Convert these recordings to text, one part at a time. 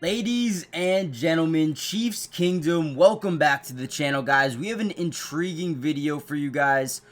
Ladies and gentlemen, Chiefs Kingdom, welcome back to the channel, guys. We have an intriguing video for you guys.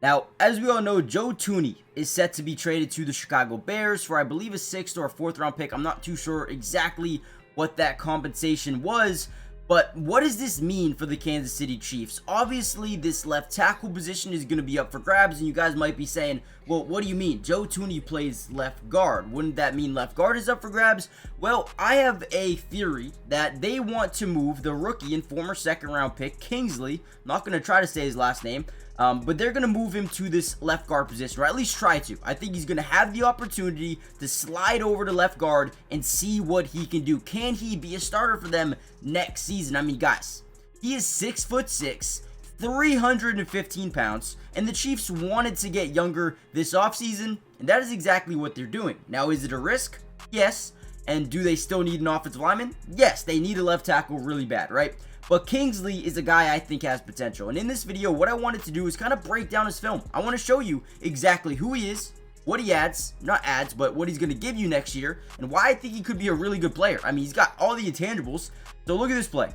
Now, as we all know, Joe Thuney is set to be traded to the Chicago Bears for, I believe, a 6th or a 4th round pick. I'm not too sure exactly what that compensation was, but what does this mean for the Kansas City Chiefs? Obviously, this left tackle position is going to be up for grabs, and you guys might be saying, well, what do you mean? Joe Thuney plays left guard. Wouldn't that mean left guard is up for grabs? Well, I have a theory that they want to move the rookie and former 2nd round pick, Kingsley. I'm not going to try to say his last name. But they're going to move him to this left guard position, or at least try to. I think he's going to have the opportunity to slide over to left guard and see what he can do. Can he be a starter for them next season? I mean, guys, he is 6'6", 315 pounds, and the Chiefs wanted to get younger this offseason, and that is exactly what they're doing. Now, is it a risk? Yes. And do they still need an offensive lineman? Yes, they need a left tackle really bad, right? But Kingsley is a guy I think has potential. And in this video, what I wanted to do is kind of break down his film. I want to show you exactly who he is, what he adds, not adds, but what he's going to give you next year, and why I think he could be a really good player. I mean, he's got all the intangibles. So look at this play.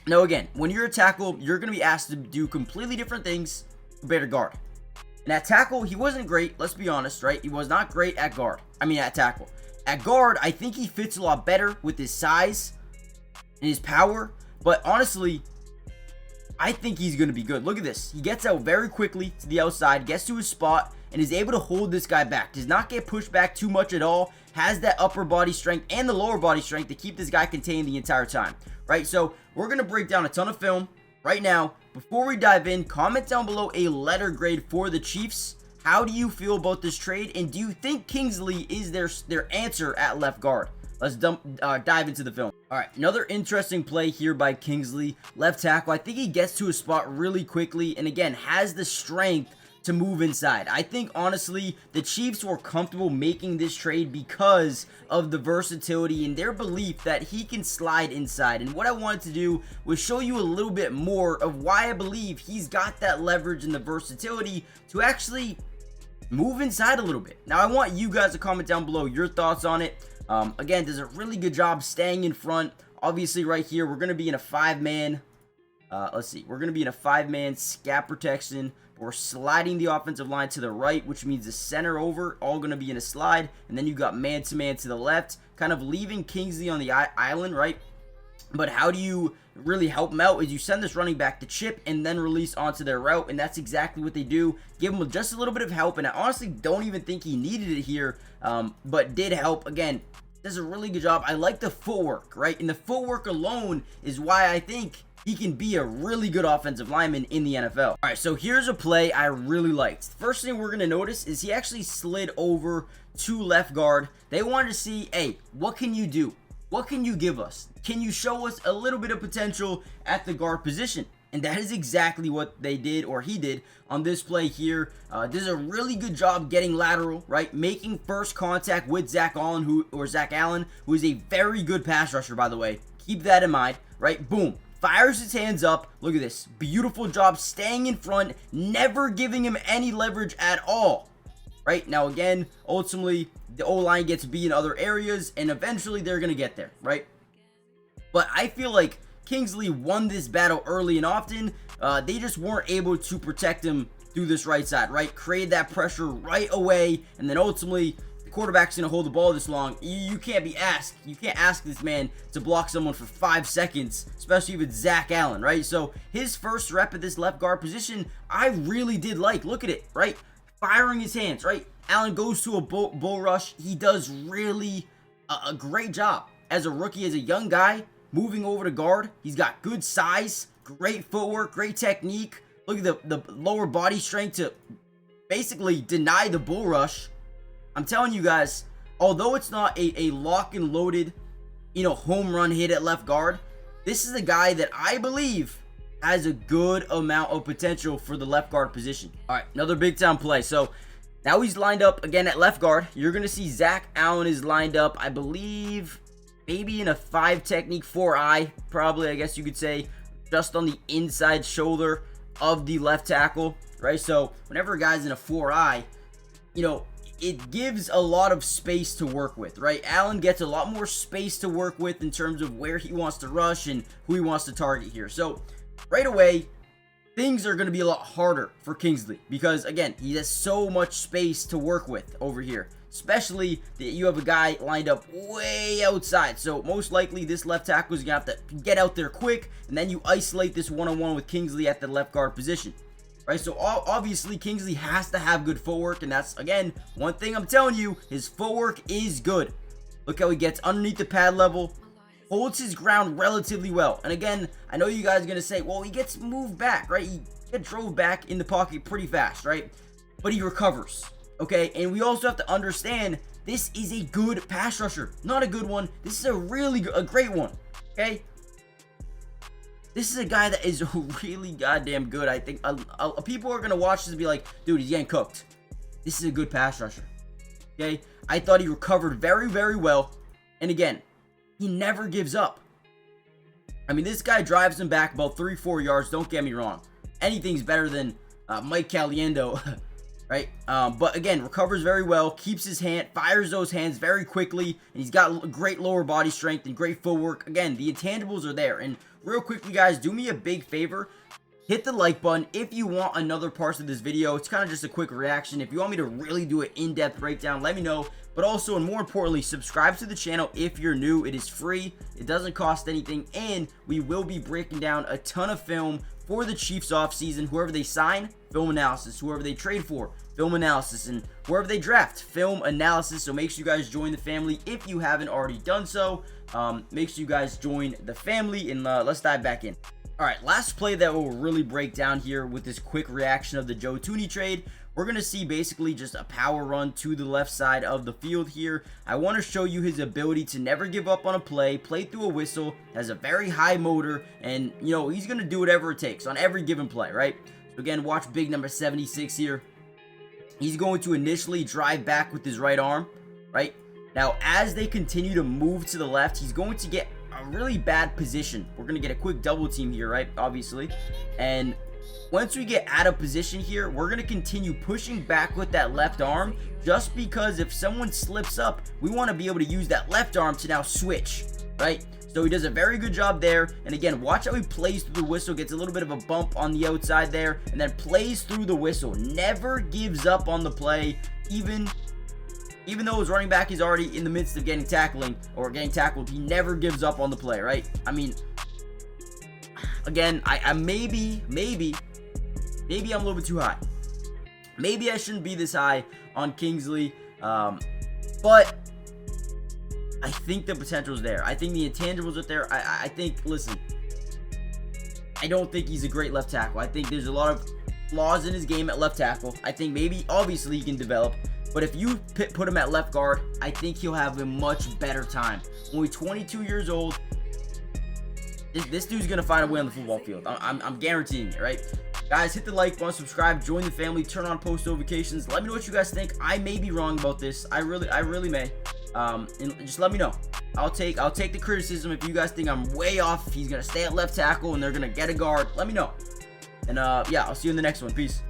Now again, when you're a tackle, you're going to be asked to do completely different things compared to guard. And at tackle, he wasn't great, let's be honest, right? He was not great at at tackle. At guard, I think he fits a lot better with his size and his power. But honestly, I think he's going to be good. Look at this. He gets out very quickly to the outside, gets to his spot, and is able to hold this guy back. Does not get pushed back too much at all. Has that upper body strength and the lower body strength to keep this guy contained the entire time. Right? So we're going to break down a ton of film right now. Before we dive in, comment down below a letter grade for the Chiefs. How do you feel about this trade? And do you think Kingsley is their answer at left guard? Let's dive into the film. All right, another interesting play here by Kingsley, left tackle. I think he gets to a spot really quickly and, again, has the strength to move inside. I think, honestly, the Chiefs were comfortable making this trade because of the versatility and their belief that he can slide inside. And what I wanted to do was show you a little bit more of why I believe he's got that leverage and the versatility to actually move inside a little bit. Now, I want you guys to comment down below your thoughts on it. Again, does a really good job staying in front. Obviously, right here, we're going to be in a 5-man. Let's see. We're going to be in a 5-man scat protection. We're sliding the offensive line to the right, which means the center over, all going to be in a slide. And then you got man-to-man to the left, kind of leaving Kingsley on the island, right? But how do you really help them out is you send this running back to chip and then release onto their route, and that's exactly what they do. Give him just a little bit of help, and I honestly don't even think he needed it here, but did help. Again, does a really good job. I like the footwork, right? And the footwork alone is why I think he can be a really good offensive lineman in the NFL. All right, so here's a play I really liked. First thing we're going to notice is he actually slid over to left guard. They wanted to see, hey, what can you do? What can you give us? Can you show us a little bit of potential at the guard position? And that is exactly what they did, or he did, on this play here. Does a really good job getting lateral, right? Making first contact with Zach Allen, who is a very good pass rusher, by the way. Keep that in mind, right? Boom. Fires his hands up. Look at this. Beautiful job staying in front, never giving him any leverage at all. Right? Now, again, ultimately, the O-line gets beat in other areas, and eventually they're going to get there, right? But I feel like Kingsley won this battle early and often. They just weren't able to protect him through this right side, right? Create that pressure right away, and then ultimately the quarterback's going to hold the ball this long. You can't ask this man to block someone for 5 seconds, especially with Zach Allen, right? So his first rep at this left guard position, I really did like. Look at it, right? Firing his hands, right? Allen goes to a bull rush. He does really a great job as a rookie, as a young guy. Moving over to guard, he's got good size, great footwork, great technique. Look at the lower body strength to basically deny the bull rush. I'm telling you guys, although it's not a lock and loaded, home run hit at left guard, this is a guy that I believe has a good amount of potential for the left guard position. All right, another big time play. So now he's lined up again at left guard. You're going to see Zach Allen is lined up, I believe, maybe in a 5 technique, 4-eye, probably, I guess you could say, just on the inside shoulder of the left tackle, right? So whenever a guy's in a 4-eye, it gives a lot of space to work with, right? Allen gets a lot more space to work with in terms of where he wants to rush and who he wants to target here. So right away, things are going to be a lot harder for Kingsley because, again, he has so much space to work with over here, especially that you have a guy lined up way outside. So most likely this left tackle is going to have to get out there quick, and then you isolate this one-on-one with Kingsley at the left guard position. Right, so obviously Kingsley has to have good footwork, and that's, again, one thing I'm telling you, his footwork is good. Look how he gets underneath the pad level, holds his ground relatively well. And again, I know you guys are going to say, well, he gets moved back, right? He gets drove back in the pocket pretty fast, right? But he recovers, okay? And we also have to understand this is a good pass rusher. Not a good one. This is a great one, okay? This is a guy that is really goddamn good. I think people are going to watch this and be like, dude, he's getting cooked. This is a good pass rusher. Okay? I thought he recovered very, very well. And again, he never gives up. I mean, this guy drives him back about 3-4 yards. Don't get me wrong. Anything's better than Mike Caliendo, right? But again, recovers very well. Keeps his hand, fires those hands very quickly. And he's got great lower body strength and great footwork. Again, the intangibles are there. And real quickly, guys, do me a big favor. Hit the like button if you want another parts of this video. It's kind of just a quick reaction. If you want me to really do an in-depth breakdown, let me know. But also, and more importantly, subscribe to the channel if you're new. It is free. It doesn't cost anything. And we will be breaking down a ton of film for the Chiefs offseason. Whoever they sign, film analysis. Whoever they trade for, film analysis. And wherever they draft, film analysis. So make sure you guys join the family if you haven't already done so. Make sure you guys join the family, and let's dive back in. All right, last play that we'll really break down here with this quick reaction of the Joe Thuney trade. We're going to see basically just a power run to the left side of the field here. I want to show you his ability to never give up on a play through a whistle, has a very high motor, and, you know, he's going to do whatever it takes on every given play, right? So again, watch big number 76 here. He's going to initially drive back with his right arm, right? Now, as they continue to move to the left, he's going to get a really bad position. We're going to get a quick double team here, right? Obviously. And once we get out of position here, we're going to continue pushing back with that left arm, just because if someone slips up, we want to be able to use that left arm to now switch, right? So he does a very good job there. And again, watch how he plays through the whistle, gets a little bit of a bump on the outside there, and then plays through the whistle. Never gives up on the play, even though his running back is already in the midst of getting tackled, he never gives up on the play, right? I mean, again, I maybe I'm a little bit too high. Maybe I shouldn't be this high on Kingsley, but I think the potential's there. I think the intangibles are there. I think, listen, I don't think he's a great left tackle. I think there's a lot of flaws in his game at left tackle. I think maybe, obviously, he can develop. But if you put him at left guard, I think he'll have a much better time. Only 22 years old. This dude's going to find a way on the football field. I'm guaranteeing it, right? Guys, hit the like button, subscribe, join the family, turn on post notifications. Let me know what you guys think. I may be wrong about this. I really may. And just let me know. I'll take the criticism if you guys think I'm way off. If he's going to stay at left tackle and they're going to get a guard, let me know. And yeah, I'll see you in the next one. Peace.